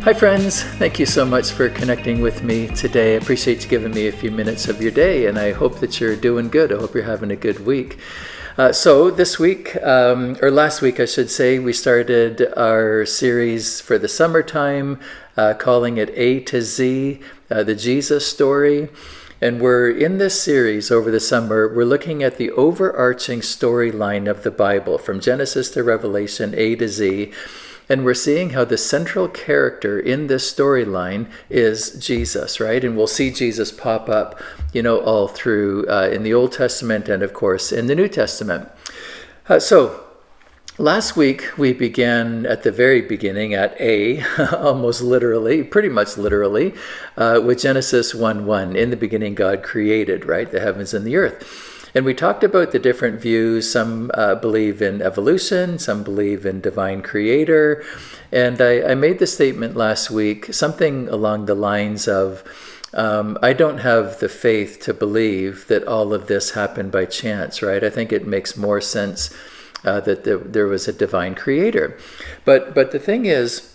Hi friends, thank you so much for connecting with me today. I appreciate you giving me a few minutes of your day, and I hope that you're doing good. I hope you're having a good week. So this week, or last week I should say, we started our series for the summertime, calling it A to Z, the Jesus story. And we're in this series over the summer, we're looking at the overarching storyline of the Bible, from Genesis to Revelation, A to Z. And we're seeing how the central character in this storyline is Jesus, right? And we'll see Jesus pop up, all through in the Old Testament and, of course, in the New Testament. So last week, we began at the very beginning at A, almost literally, pretty much literally, with Genesis 1:1. In the beginning, God created, right, the heavens and the earth. And we talked about the different views. Some believe in evolution, some believe in divine creator. And I made the statement last week, something along the lines of, I don't have the faith to believe that all of this happened by chance, right? I think it makes more sense that there was a divine creator. But the thing is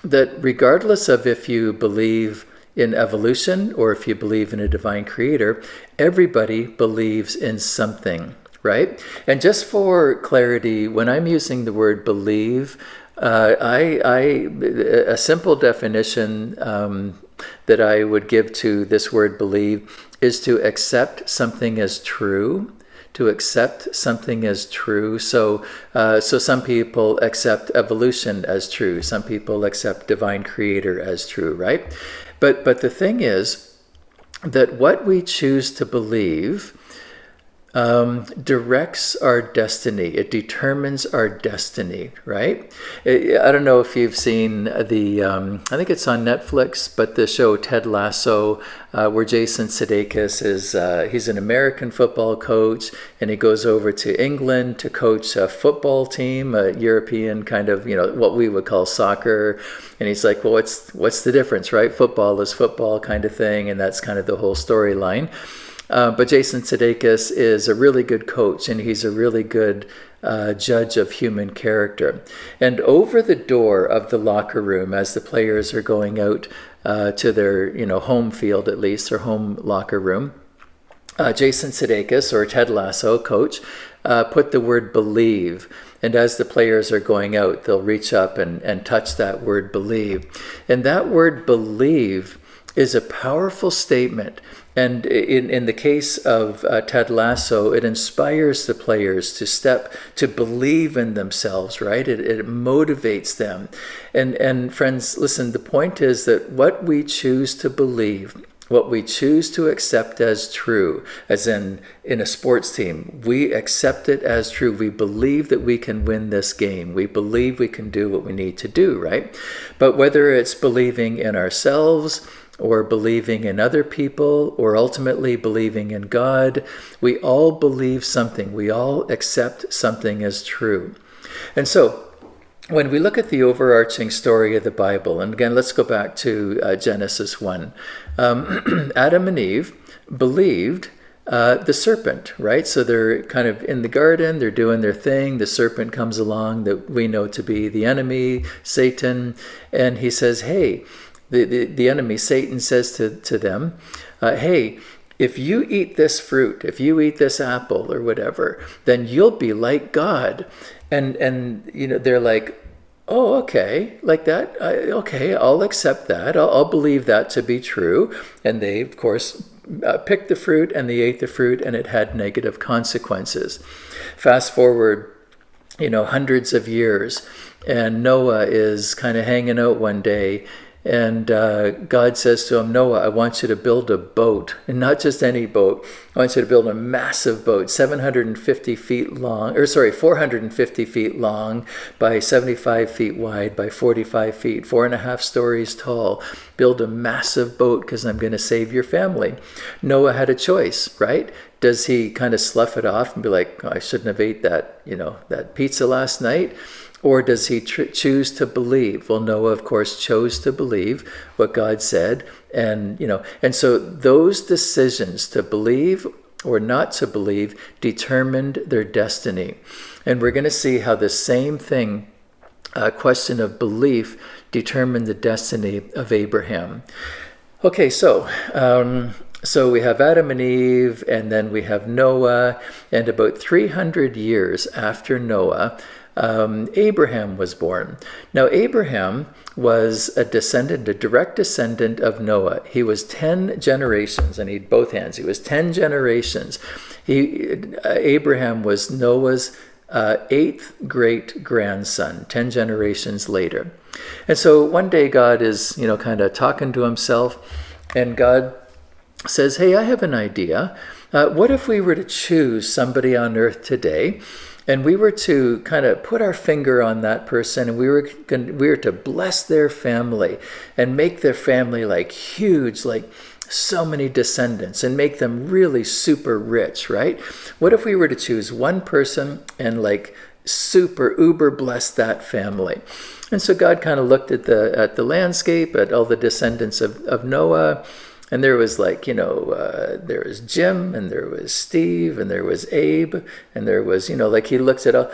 that regardless of if you believe in evolution or if you believe in a divine creator, everybody believes in something, right? And just for clarity, when I'm using the word believe, a simple definition that I would give to this word believe is to accept something as true. To accept something as true. So some people accept evolution as true. Some people accept divine creator as true, right? But the thing is that what we choose to believe directs our destiny. It determines our destiny, right? I don't know if you've seen I think it's on Netflix, but the show Ted Lasso, where Jason Sudeikis he's an American football coach, and he goes over to England to coach a football team, a European kind of, what we would call soccer. And he's like, well, what's the difference, right? Football is football kind of thing, and that's kind of the whole storyline. But Jason Sudeikis is a really good coach, and he's a really good judge of human character. And over the door of the locker room, as the players are going out to their home field, at least, their home locker room, Jason Sudeikis, or Ted Lasso, coach, put the word believe. And as the players are going out, they'll reach up and touch that word believe. And that word believe is a powerful statement. And in the case of Ted Lasso, it inspires the players to believe in themselves, right? It motivates them. And friends, listen, the point is that what we choose to believe, what we choose to accept as true, as in a sports team, we accept it as true. We believe that we can win this game. We believe we can do what we need to do, right? But whether it's believing in ourselves, or believing in other people, or ultimately believing in God, we all believe something. We all accept something as true. And so, when we look at the overarching story of the Bible, and again, let's go back to Genesis 1. Adam and Eve believed the serpent, right? So they're kind of in the garden, they're doing their thing. The serpent comes along that we know to be the enemy, Satan, and he says, hey, the enemy, Satan, says to them, hey, if you eat this fruit, if you eat this apple or whatever, then you'll be like God. And they're like, oh, okay, like that? Okay, I'll accept that. I'll believe that to be true. And they, of course, picked the fruit and they ate the fruit, and it had negative consequences. Fast forward, hundreds of years, and Noah is kind of hanging out one day. And God says to him, Noah, I want you to build a boat, and not just any boat. I want you to build a massive boat, 450 feet long by 75 feet wide by 45 feet, 4.5 stories tall. Build a massive boat because I'm going to save your family. Noah had a choice, right? Does he kind of slough it off and be like, oh, I shouldn't have ate that pizza last night? Or does he choose to believe? Well, Noah, of course, chose to believe what God said. And so those decisions to believe or not to believe determined their destiny. And we're going to see how the same thing question of belief determined the destiny of Abraham. Okay, so we have Adam and Eve, and then we have Noah, and about 300 years after Noah, Abraham was born. Now, Abraham was a direct descendant of Noah. He was 10 generations. I need both hands. He was 10 generations. Abraham was Noah's eighth great-grandson, 10 generations later. And so one day God is, kind of talking to himself, and God says, hey, I have an idea. What if we were to choose somebody on earth today, and we were to kind of put our finger on that person, and we were to bless their family and make their family like huge, like so many descendants, and make them really super rich, right? What if we were to choose one person and like super uber bless that family? And so God kind of looked at the landscape, at all the descendants of Noah, and there was there was Jim, and there was Steve, and there was Abe, and there was, he looked at all,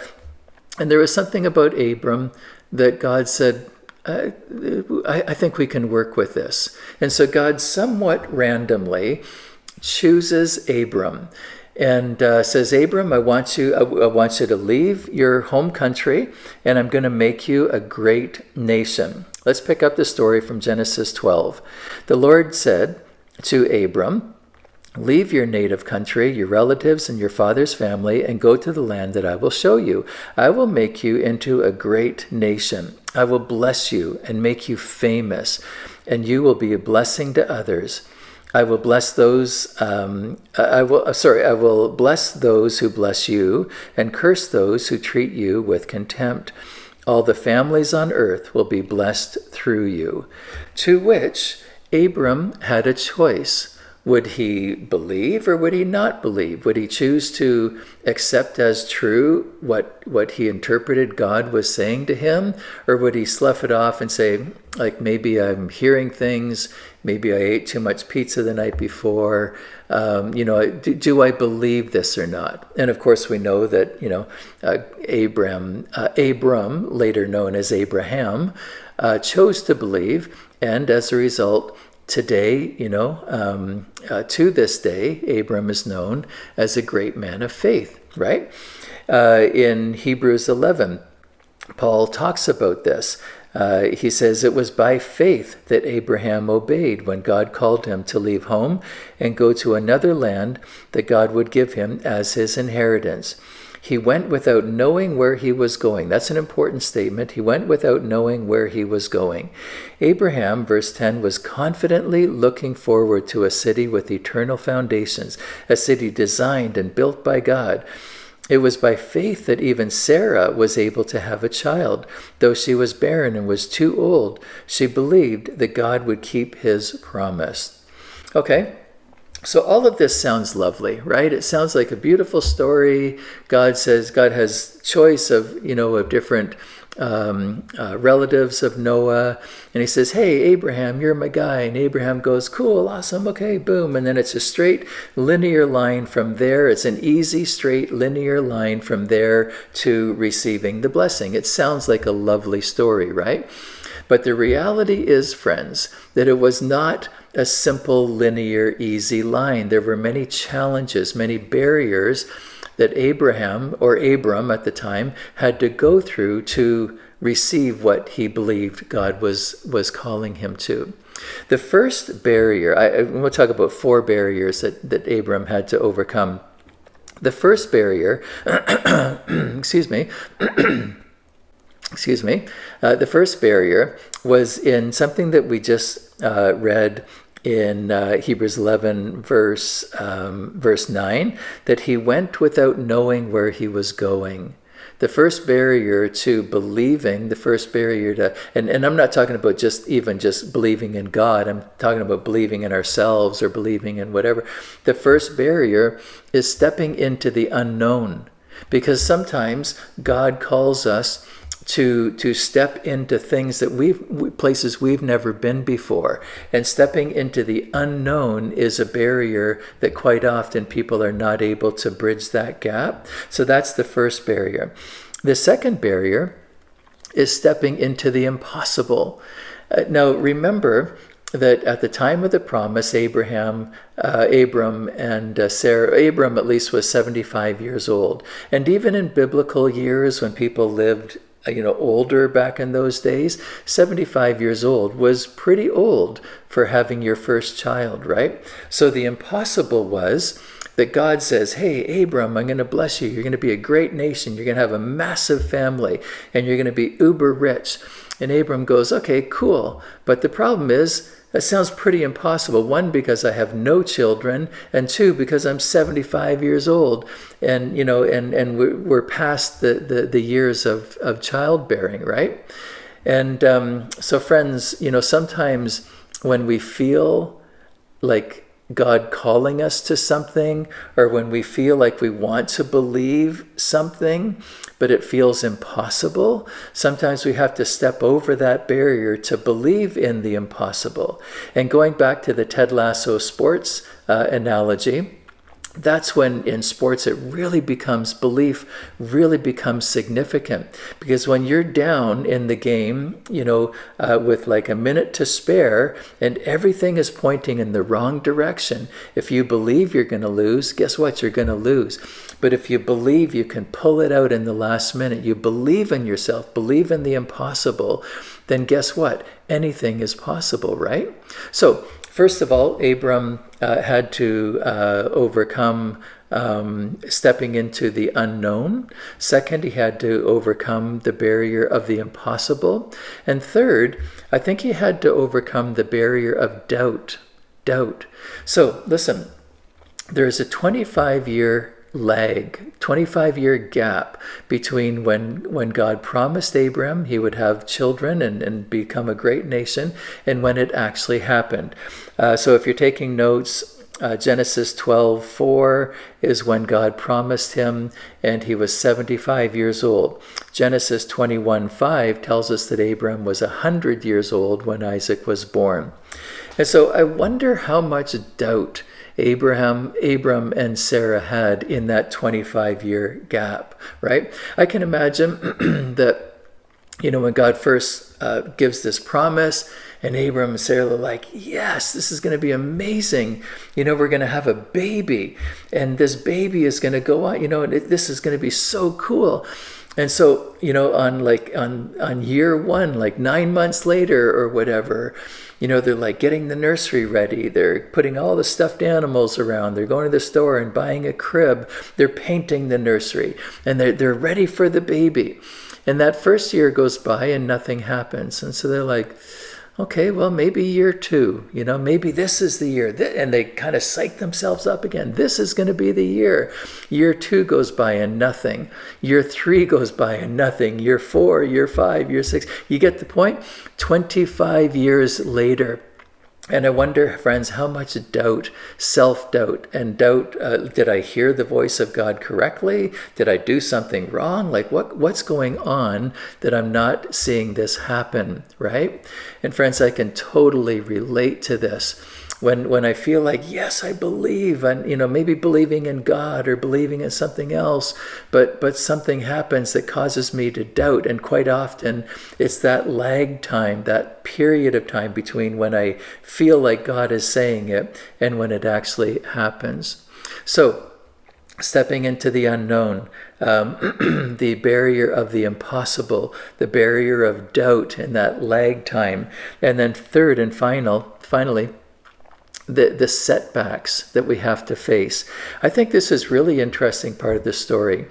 and there was something about Abram that God said, I think we can work with this. And so God somewhat randomly chooses Abram and says, Abram, I want you to leave your home country, and I'm going to make you a great nation. Let's pick up the story from Genesis 12. The Lord said to Abram, leave your native country, your relatives, and your father's family, and go to the land that I will show you. I will make you into a great nation. I will bless you and make you famous, and you will be a blessing to others. I will bless those. I will bless those who bless you, and curse those who treat you with contempt. All the families on earth will be blessed through you. To which Abram had a choice. Would he believe or would he not believe? Would he choose to accept as true what he interpreted God was saying to him? Or would he slough it off and say, like, maybe I'm hearing things, maybe I ate too much pizza the night before, do I believe this or not? And of course we know that, Abram, later known as Abraham, chose to believe, and as a result, today, to this day, Abram is known as a great man of faith, right? In Hebrews 11, Paul talks about this. He says, it was by faith that Abraham obeyed when God called him to leave home and go to another land that God would give him as his inheritance. He went without knowing where he was going. That's an important statement. He went without knowing where he was going. Abraham, verse 10, was confidently looking forward to a city with eternal foundations, a city designed and built by God. It was by faith that even Sarah was able to have a child. Though she was barren and was too old, she believed that God would keep his promise. Okay. So all of this sounds lovely, right? It sounds like a beautiful story. God says God has choice of different relatives of Noah. And he says, hey, Abraham, you're my guy. And Abraham goes, cool, awesome, okay, boom. And then it's a straight linear line from there. It's an easy, straight linear line from there to receiving the blessing. It sounds like a lovely story, right? But the reality is, friends, that it was not a simple, linear, easy line. There were many challenges, many barriers that Abram at the time, had to go through to receive what he believed God was calling him to. The first barrier, we'll talk about 4 barriers that Abram had to overcome. The first barrier, excuse me, the first barrier was in something that we just read in Hebrews 11, verse 9, that he went without knowing where he was going. The first barrier to believing, the first barrier to, and I'm not talking about just believing in God, I'm talking about believing in ourselves or believing in whatever. The first barrier is stepping into the unknown, because sometimes God calls us to step into things that places we've never been before. And stepping into the unknown is a barrier that quite often people are not able to bridge that gap. So that's the first barrier. The second barrier is stepping into the impossible. Now, remember that at the time of the promise, Abram and Sarah, Abram at least was 75 years old. And even in biblical years, when people lived older back in those days, 75 years old was pretty old for having your first child, right? So the impossible was that God says, hey, Abram, I'm going to bless you. You're going to be a great nation. You're going to have a massive family, and you're going to be uber rich. And Abram goes, okay, cool. But the problem is, that sounds pretty impossible. One, because I have no children, and two, because I'm 75 years old, and we're past the years of childbearing, right? And so, friends, sometimes when we feel like God calling us to something, or when we feel like we want to believe something, but it feels impossible, sometimes we have to step over that barrier to believe in the impossible. And going back to the Ted Lasso sports analogy, that's when in sports belief really becomes significant. Because when you're down in the game, with like a minute to spare and everything is pointing in the wrong direction, if you believe you're going to lose, guess what? You're going to lose. But if you believe you can pull it out in the last minute, you believe in yourself, believe in the impossible, then guess what? Anything is possible, right? So, first of all, Abram had to overcome stepping into the unknown. Second, he had to overcome the barrier of the impossible. And third, I think he had to overcome the barrier of doubt. So, listen, there's a 25-year lag, 25-year gap between when God promised Abram he would have children and become a great nation, and when it actually happened. So if you're taking notes, Genesis 12:4 is when God promised him, and he was 75 years old. Genesis 21:5 tells us that Abram was 100 years old when Isaac was born. And so I wonder how much doubt Abram and Sarah had in that 25-year gap, right? I can imagine that, when God first gives this promise, and Abram and Sarah are like, yes, this is going to be amazing. We're going to have a baby, and this baby is going to go on, this is going to be so cool. And so, on year one, like 9 months later or whatever, they're like getting the nursery ready. They're putting all the stuffed animals around. They're going to the store and buying a crib. They're painting the nursery, and they're ready for the baby. And that first year goes by and nothing happens. And so they're like, okay, well, maybe year two, maybe this is the year. And they kind of psych themselves up again. This is going to be the year. Year two goes by and nothing. Year three goes by and nothing. Year four, year five, year six. You get the point? 25 years later. And I wonder, friends, how much doubt, self-doubt, and doubt, did I hear the voice of God correctly? Did I do something wrong? Like what's going on that I'm not seeing this happen, right? And friends, I can totally relate to this. When I feel like, yes, I believe, and maybe believing in God or believing in something else, but something happens that causes me to doubt, and quite often it's that lag time, that period of time between when I feel like God is saying it and when it actually happens. So, stepping into the unknown, the barrier of the impossible, the barrier of doubt and that lag time, and then third and finally, the setbacks that we have to face. I think this is really interesting part of the story.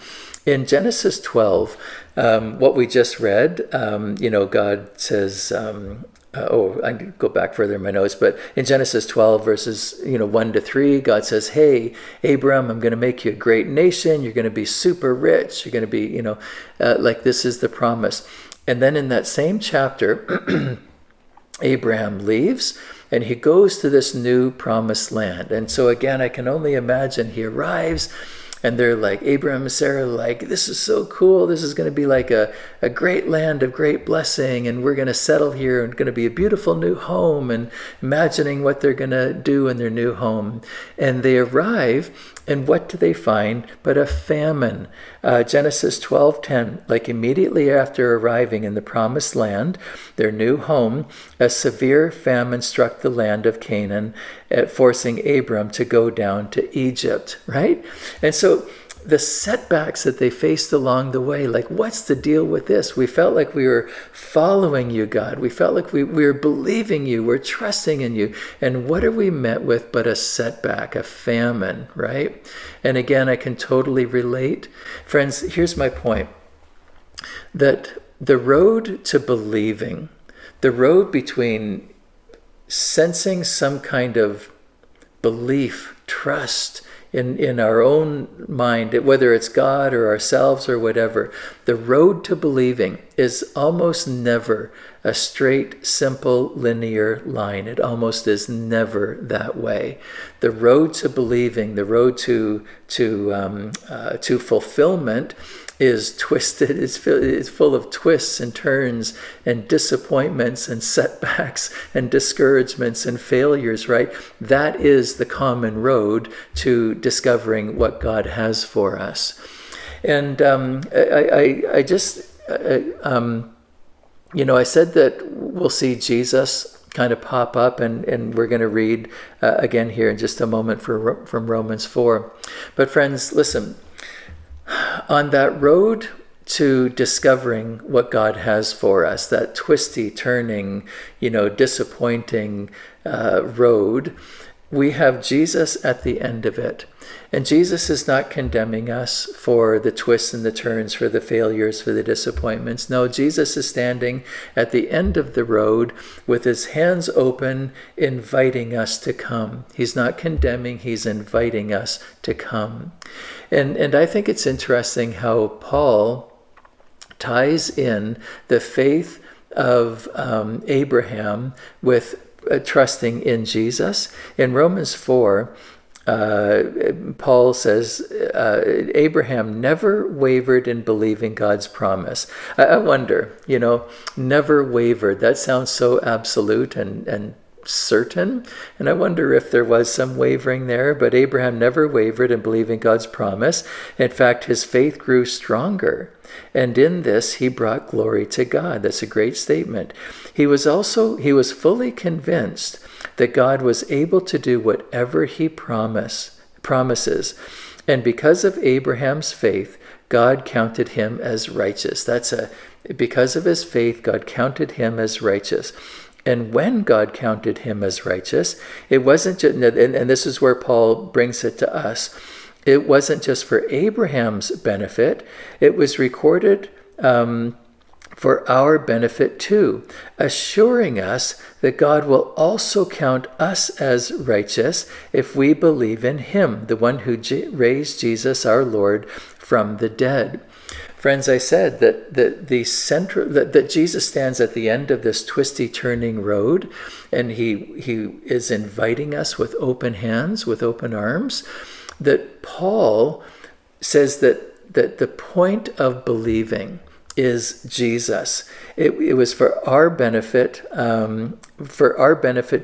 In Genesis 12, what we just read, God says, I can go back further in my notes, but in Genesis 12 verses 1 to 3, God says, hey, Abram, I'm going to make you a great nation. You're going to be super rich. You're going to be, like this is the promise. And then in that same chapter, Abraham leaves and he goes to this new promised land. And so again, I can only imagine he arrives And they're like, Abram and Sarah are like, this is so cool. This is going to be like a great land of great blessing. And we're going to settle here and going to be a beautiful new home, and imagining what they're going to do in their new home. And they arrive, and what do they find but a famine? Genesis 12:10, like immediately after arriving in the promised land, their new home, a severe famine struck the land of Canaan, forcing Abram to go down to Egypt, right? And so the setbacks that they faced along the way, like, what's the deal with this? We felt like we were following you, God. We felt like we were believing you, we're trusting in you. And what are we met with but a setback, a famine, right? And again, I can totally relate. Friends, here's my point, that the road to believing, the road between sensing some kind of belief, trust, in our own mind, whether it's God or ourselves or whatever, the road to believing is almost never a straight, simple, linear line. It almost is never that way. The road to believing, the road to fulfillment, is twisted. It's full of twists and turns and disappointments and setbacks and discouragements and failures, right? That is the common road to discovering what God has for us. And I said that we'll see Jesus kind of pop up, and we're going to read again here in just a moment from Romans 4. But friends, listen, on that road to discovering what God has for us, that twisty, turning, disappointing road, we have Jesus at the end of it. And Jesus is not condemning us for the twists and the turns, for the failures, for the disappointments. No, Jesus is standing at the end of the road with his hands open, inviting us to come. He's not condemning, he's inviting us to come. And I think it's interesting how Paul ties in the faith of Abraham with trusting in Jesus. In Romans 4, Paul says, Abraham never wavered in believing God's promise. I wonder, never wavered. That sounds so absolute and certain. And I wonder if there was some wavering there, but Abraham never wavered in believing God's promise. In fact, his faith grew stronger. And in this, he brought glory to God. That's a great statement. He was fully convinced that God was able to do whatever he promises. And because of Abraham's faith, God counted him as righteous. Because of his faith, God counted him as righteous. And when God counted him as righteous, it wasn't just, and this is where Paul brings it to us, it wasn't just for Abraham's benefit, it was recorded for our benefit too, assuring us that God will also count us as righteous if we believe in him, the one who raised Jesus our Lord from the dead. Friends, I said that Jesus stands at the end of this twisty, turning road, and he is inviting us with open hands, with open arms. That Paul says that the point of believing is Jesus. It was for our benefit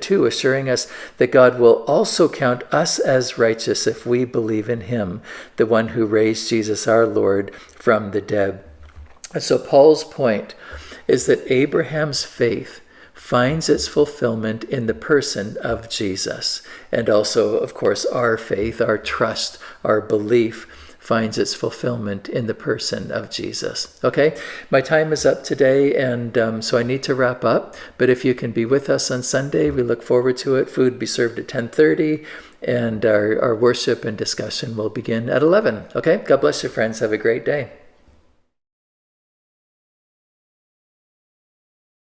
too, assuring us that God will also count us as righteous if we believe in him, the one who raised Jesus our Lord from the dead. And so Paul's point is that Abraham's faith finds its fulfillment in the person of Jesus. And also, of course, our faith, our trust, our belief finds its fulfillment in the person of Jesus. Okay, my time is up today, and so I need to wrap up. But if you can be with us on Sunday, we look forward to it. Food be served at 10:30, and our worship and discussion will begin at 11. Okay, God bless you, friends. Have a great day.